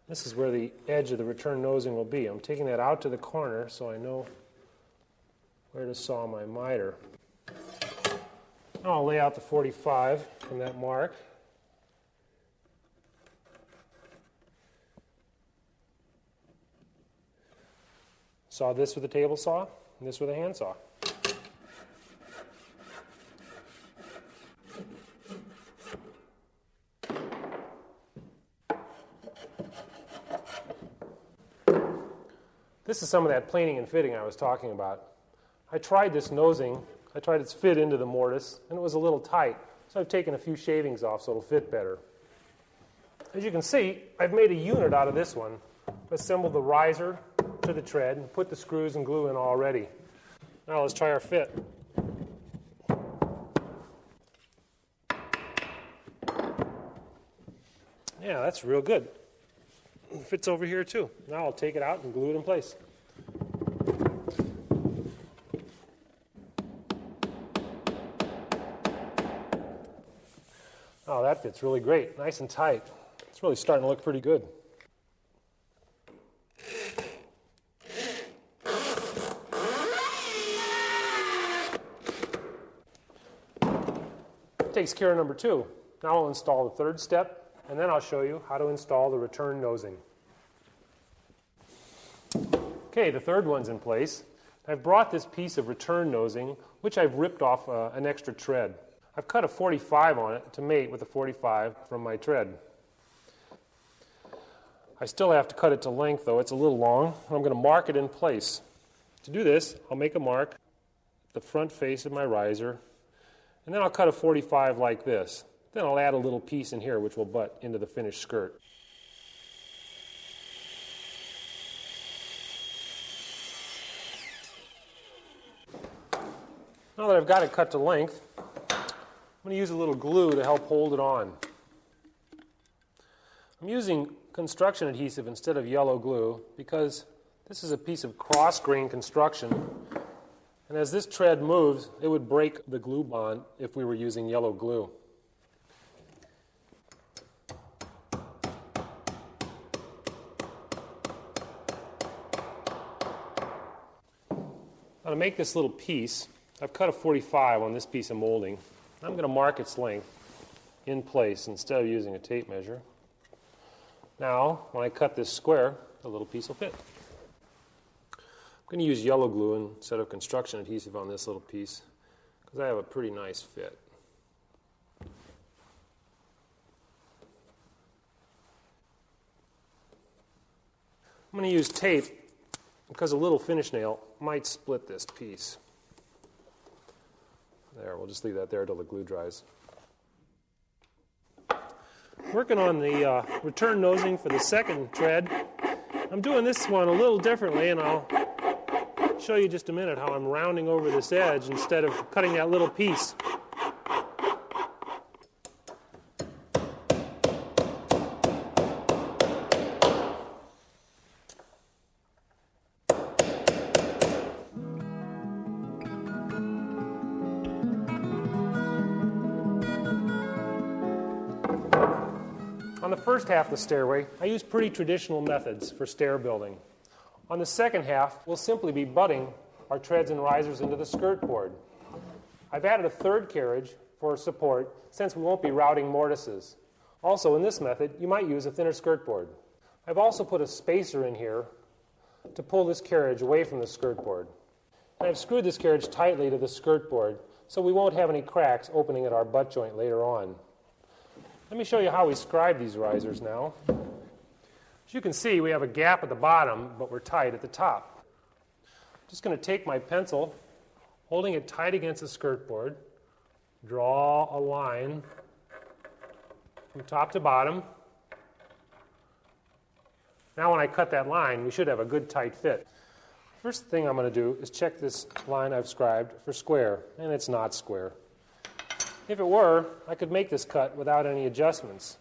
This is where the edge of the return nosing will be. I'm taking that out to the corner so I know where to saw my miter. Now I'll lay out the 45 from that mark. Saw this with a table saw, and this with a hand saw. This is some of that planing and fitting I was talking about. I tried this nosing, I tried its fit into the mortise, and it was a little tight, so I've taken a few shavings off so it'll fit better. As you can see, I've made a unit out of this one. Assembled the riser to the tread and put the screws and glue in already. Now let's try our fit. Yeah, that's real good. It fits over here too. Now I'll take it out and glue it in place. Oh, that fits really great. Nice and tight. It's really starting to look pretty good. Takes care of number 2. Now I'll install the third step, and then I'll show you how to install the return nosing. Okay, the third one's in place. I've brought this piece of return nosing, which I've ripped off an extra tread. I've cut a 45 on it to mate with a 45 from my tread. I still have to cut it to length, though. It's a little long. I'm going to mark it in place. To do this, I'll make a mark at the front face of my riser, and then I'll cut a 45 like this. Then I'll add a little piece in here which will butt into the finished skirt. Now that I've got it cut to length, I'm going to use a little glue to help hold it on. I'm using construction adhesive instead of yellow glue because this is a piece of cross-grain construction, and as this tread moves, it would break the glue bond if we were using yellow glue. Now to make this little piece, I've cut a 45 on this piece of molding. I'm going to mark its length in place instead of using a tape measure. Now, when I cut this square, the little piece will fit. I'm going to use yellow glue instead of construction adhesive on this little piece because I have a pretty nice fit. I'm going to use tape because a little finish nail might split this piece. There, we'll just leave that there until the glue dries. Working on the return nosing for the second tread. I'm doing this one a little differently, and I'll show you just a minute how I'm rounding over this edge instead of cutting that little piece. On the first half of the stairway, I use pretty traditional methods for stair building. On the second half, we'll simply be butting our treads and risers into the skirt board. I've added a third carriage for support since we won't be routing mortises. Also, in this method, you might use a thinner skirt board. I've also put a spacer in here to pull this carriage away from the skirt board. And I've screwed this carriage tightly to the skirt board so we won't have any cracks opening at our butt joint later on. Let me show you how we scribe these risers now. As you can see, we have a gap at the bottom, but we're tight at the top. I'm just going to take my pencil, holding it tight against the skirt board, draw a line from top to bottom. Now when I cut that line, we should have a good tight fit. First thing I'm going to do is check this line I've scribed for square, and it's not square. If it were, I could make this cut without any adjustments.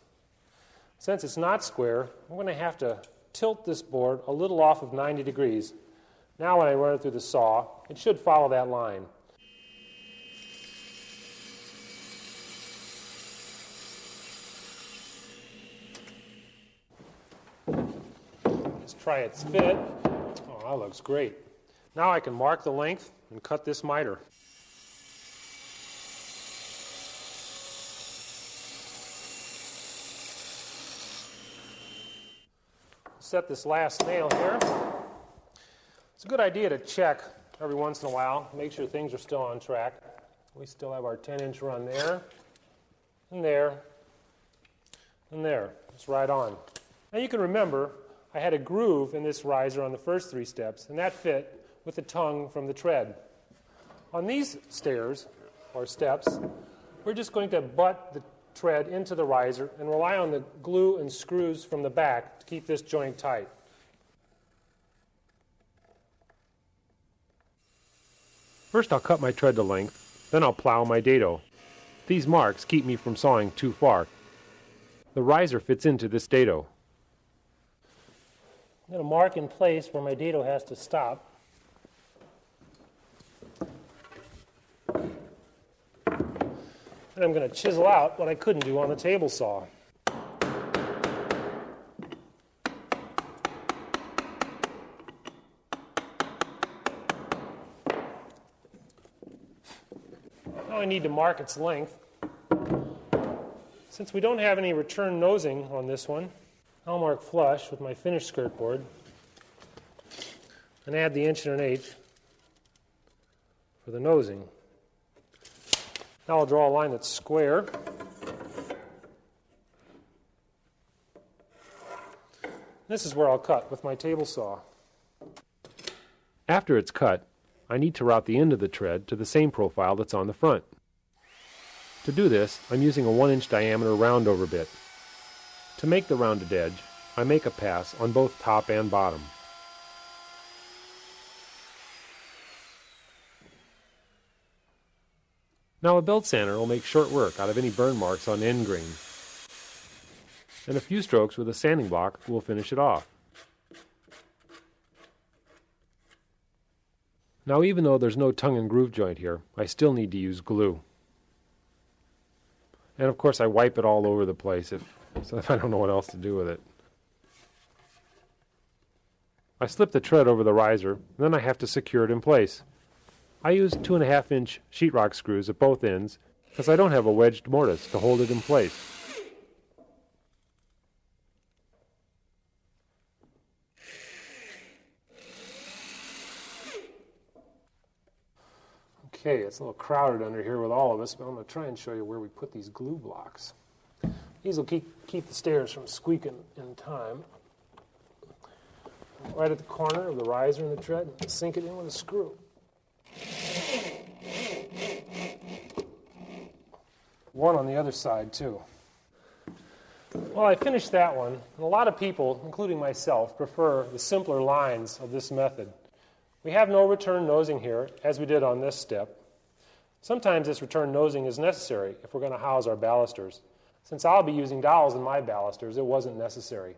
Since it's not square, I'm going to have to tilt this board a little off of 90 degrees. Now when I run it through the saw, it should follow that line. Let's try its fit. Oh, that looks great. Now I can mark the length and cut this miter. Set this last nail here. It's a good idea to check every once in a while, make sure things are still on track. We still have our 10-inch run there, and there, and there. It's right on. Now you can remember I had a groove in this riser on the first 3 steps, and that fit with the tongue from the tread. On these stairs, or steps, we're just going to butt the tread into the riser and rely on the glue and screws from the back to keep this joint tight. First I'll cut my tread to length, then I'll plow my dado. These marks keep me from sawing too far. The riser fits into this dado. I'm going to mark in place where my dado has to stop. And I'm going to chisel out what I couldn't do on the table saw. Now I need to mark its length. Since we don't have any return nosing on this one, I'll mark flush with my finished skirt board and add the 1.125" for the nosing. Now I'll draw a line that's square. This is where I'll cut with my table saw. After it's cut, I need to route the end of the tread to the same profile that's on the front. To do this, I'm using a 1-inch diameter roundover bit. To make the rounded edge, I make a pass on both top and bottom. Now a belt sander will make short work out of any burn marks on end grain. And a few strokes with a sanding block will finish it off. Now even though there's no tongue and groove joint here, I still need to use glue. And of course I wipe it all over the place if I don't know what else to do with it. I slip the tread over the riser, and then I have to secure it in place. I use 2.5-inch sheetrock screws at both ends because I don't have a wedged mortise to hold it in place. Okay, it's a little crowded under here with all of us, but I'm going to try and show you where we put these glue blocks. These will keep the stairs from squeaking in time. Right at the corner of the riser and the tread, sink it in with a screw. One on the other side, too. Well, I finished that one, and a lot of people, including myself, prefer the simpler lines of this method. We have no return nosing here, as we did on this step. Sometimes this return nosing is necessary if we're going to house our balusters. Since I'll be using dowels in my balusters, it wasn't necessary.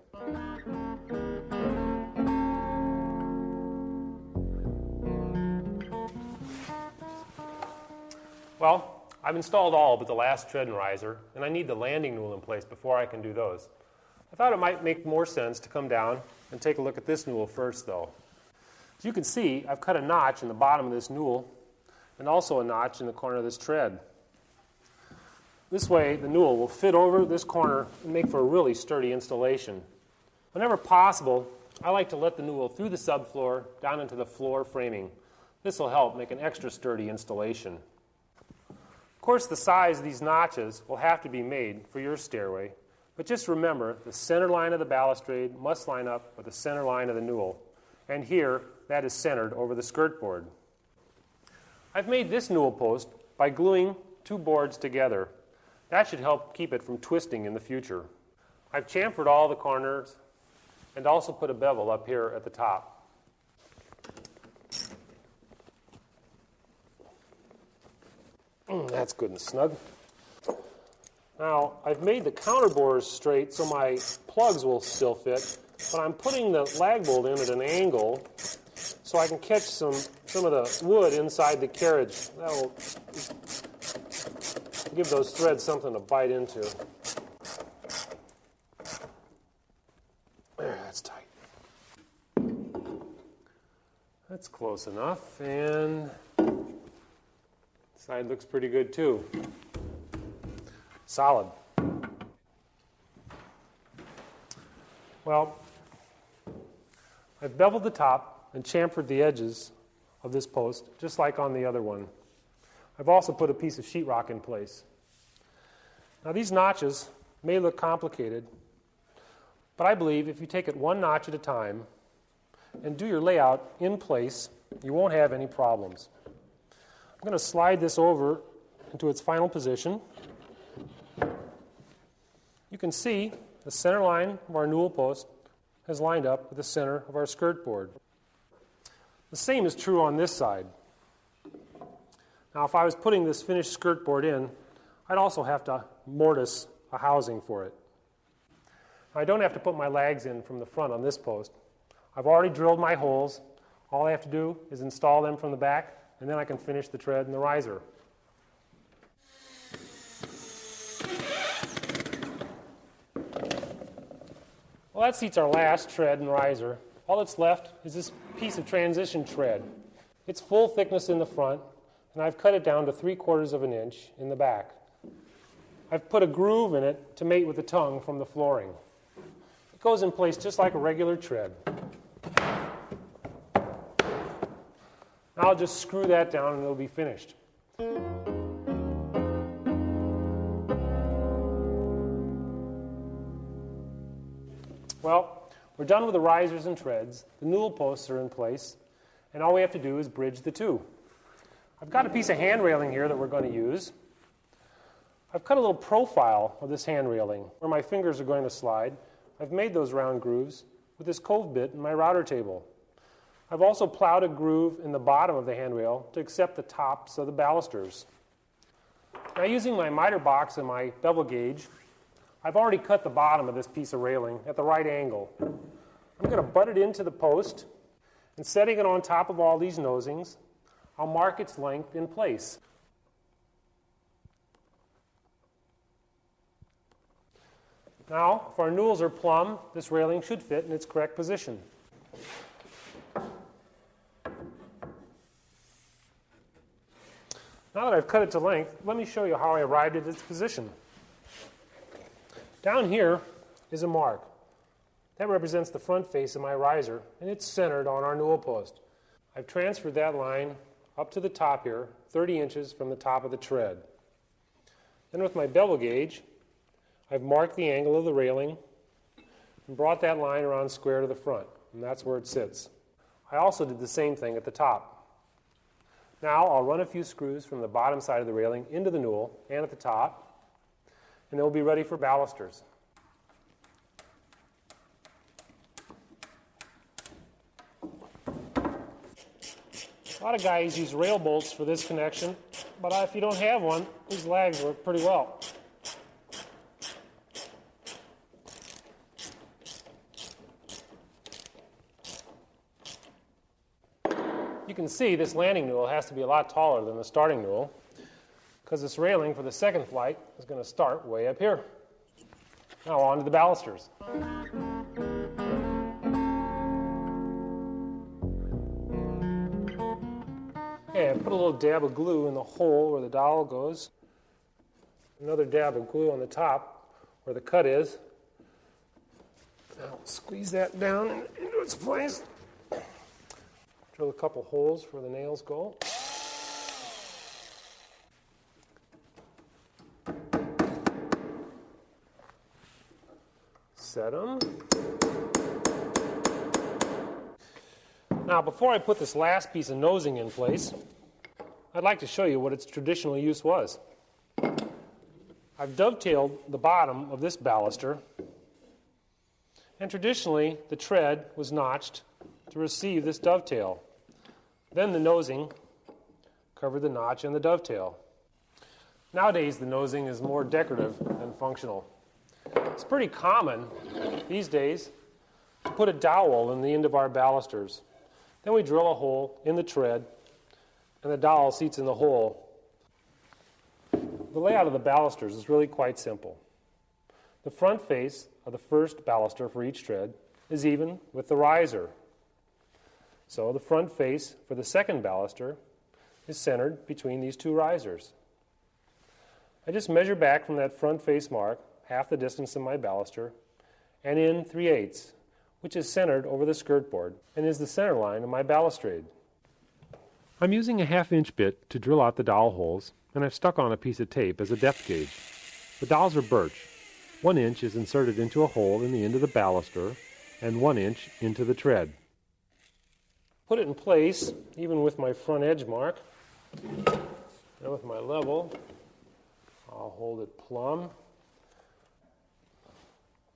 Well, I've installed all but the last tread and riser, and I need the landing newel in place before I can do those. I thought it might make more sense to come down and take a look at this newel first, though. As you can see, I've cut a notch in the bottom of this newel and also a notch in the corner of this tread. This way, the newel will fit over this corner and make for a really sturdy installation. Whenever possible, I like to let the newel through the subfloor down into the floor framing. This will help make an extra sturdy installation. Of course, the size of these notches will have to be made for your stairway, but just remember the center line of the balustrade must line up with the center line of the newel, and here that is centered over the skirt board. I've made this newel post by gluing two boards together. That should help keep it from twisting in the future. I've chamfered all the corners and also put a bevel up here at the top. That's good and snug. Now, I've made the counter bores straight so my plugs will still fit, but I'm putting the lag bolt in at an angle so I can catch some of the wood inside the carriage. That will give those threads something to bite into. There, that's tight. That's close enough, and side looks pretty good too. Solid. Well, I've beveled the top and chamfered the edges of this post, just like on the other one. I've also put a piece of sheetrock in place. Now these notches may look complicated, but I believe if you take it one notch at a time and do your layout in place, you won't have any problems. I'm going to slide this over into its final position. You can see the center line of our newel post has lined up with the center of our skirt board. The same is true on this side. Now, if I was putting this finished skirt board in, I'd also have to mortise a housing for it. I don't have to put my lags in from the front on this post. I've already drilled my holes. All I have to do is install them from the back, and then I can finish the tread and the riser. Well, that seats our last tread and riser. All that's left is this piece of transition tread. It's full thickness in the front, and I've cut it down to 3/4 of an inch in the back. I've put a groove in it to mate with the tongue from the flooring. It goes in place just like a regular tread. Now I'll just screw that down and it'll be finished. Well, we're done with the risers and treads. The newel posts are in place, and all we have to do is bridge the two. I've got a piece of hand railing here that we're going to use. I've cut a little profile of this hand railing where my fingers are going to slide. I've made those round grooves with this cove bit in my router table. I've also plowed a groove in the bottom of the handrail to accept the tops of the balusters. Now, using my miter box and my bevel gauge, I've already cut the bottom of this piece of railing at the right angle. I'm going to butt it into the post, and setting it on top of all these nosings, I'll mark its length in place. Now, if our newels are plumb, this railing should fit in its correct position. Now that I've cut it to length, let me show you how I arrived at its position. Down here is a mark. That represents the front face of my riser, and it's centered on our newel post. I've transferred that line up to the top here, 30 inches from the top of the tread. Then with my bevel gauge, I've marked the angle of the railing and brought that line around square to the front, and that's where it sits. I also did the same thing at the top. Now I'll run a few screws from the bottom side of the railing into the newel and at the top, and they'll be ready for balusters. A lot of guys use rail bolts for this connection, but if you don't have one, these lags work pretty well. You can see this landing newel has to be a lot taller than the starting newel because this railing for the second flight is going to start way up here. Now on to the balusters. Okay, I put a little dab of glue in the hole where the dowel goes. Another dab of glue on the top where the cut is. Now, Squeeze that down into its place. Drill a couple holes where the nails go. Set them. Now, before I put this last piece of nosing in place, I'd like to show you what its traditional use was. I've dovetailed the bottom of this baluster, and traditionally the tread was notched to receive this dovetail. Then the nosing covered the notch and the dovetail. Nowadays the nosing is more decorative than functional. It's pretty common these days to put a dowel in the end of our balusters. Then we drill a hole in the tread and the dowel seats in the hole. The layout of the balusters is really quite simple. The front face of the first baluster for each tread is even with the riser. So the front face for the second baluster is centered between these two risers. I just measure back from that front face mark half the distance of my baluster and in 3/8, which is centered over the skirt board and is the center line of my balustrade. I'm using a 1/2-inch bit to drill out the dowel holes, and I've stuck on a piece of tape as a depth gauge. The dowels are birch. 1 inch is inserted into a hole in the end of the baluster and 1 inch into the tread. Put it in place, even with my front edge mark. And with my level, I'll hold it plumb.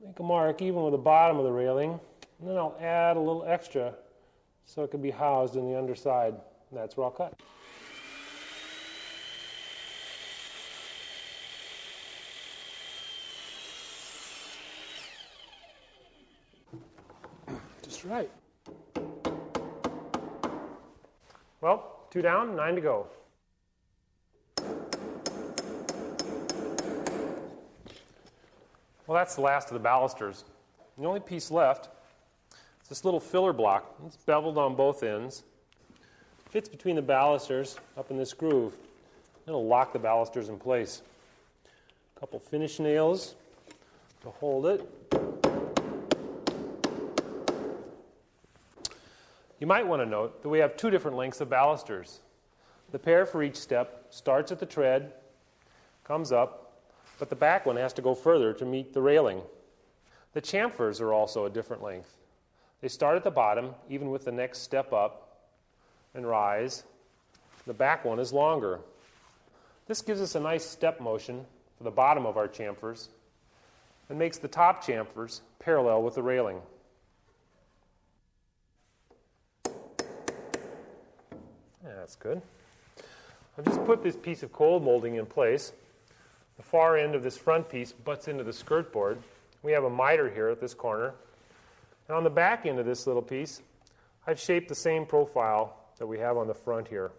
Make a mark even with the bottom of the railing, and then I'll add a little extra so it can be housed in the underside. And that's where I'll cut. Just right. Well, 2 down, 9 to go. Well, that's the last of the balusters. The only piece left is this little filler block. It's beveled on both ends. Fits between the balusters up in this groove. It'll lock the balusters in place. A couple finish nails to hold it. You might want to note that we have 2 different lengths of balusters. The pair for each step starts at the tread, comes up, but the back one has to go further to meet the railing. The chamfers are also a different length. They start at the bottom, even with the next step up, and rise. The back one is longer. This gives us a nice step motion for the bottom of our chamfers and makes the top chamfers parallel with the railing. Yeah, that's good. I've just put this piece of cold molding in place. The far end of this front piece butts into the skirt board. We have a miter here at this corner. And on the back end of this little piece, I've shaped the same profile that we have on the front here.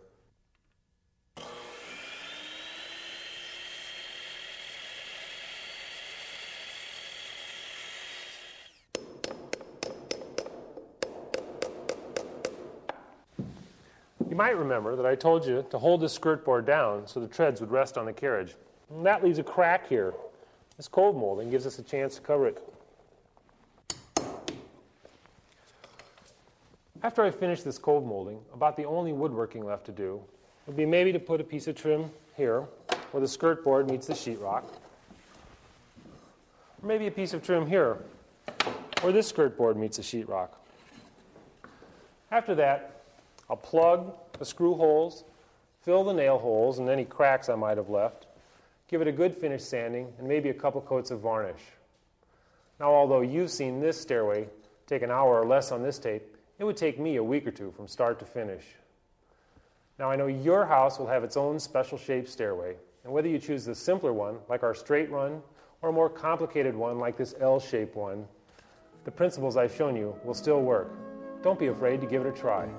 You might remember that I told you to hold this skirt board down so the treads would rest on the carriage. And that leaves a crack here. This cold molding gives us a chance to cover it. After I finish this cold molding, about the only woodworking left to do would be maybe to put a piece of trim here where the skirt board meets the sheetrock. Or maybe a piece of trim here where this skirt board meets the sheetrock. After that, I'll plug the screw holes, fill the nail holes and any cracks I might have left, give it a good finish sanding, and maybe a couple coats of varnish. Now, although you've seen this stairway take an hour or less on this tape, it would take me a week or 2 from start to finish. Now, I know your house will have its own special shaped stairway, and whether you choose the simpler one, like our straight run, or a more complicated one, like this L-shaped one, the principles I've shown you will still work. Don't be afraid to give it a try.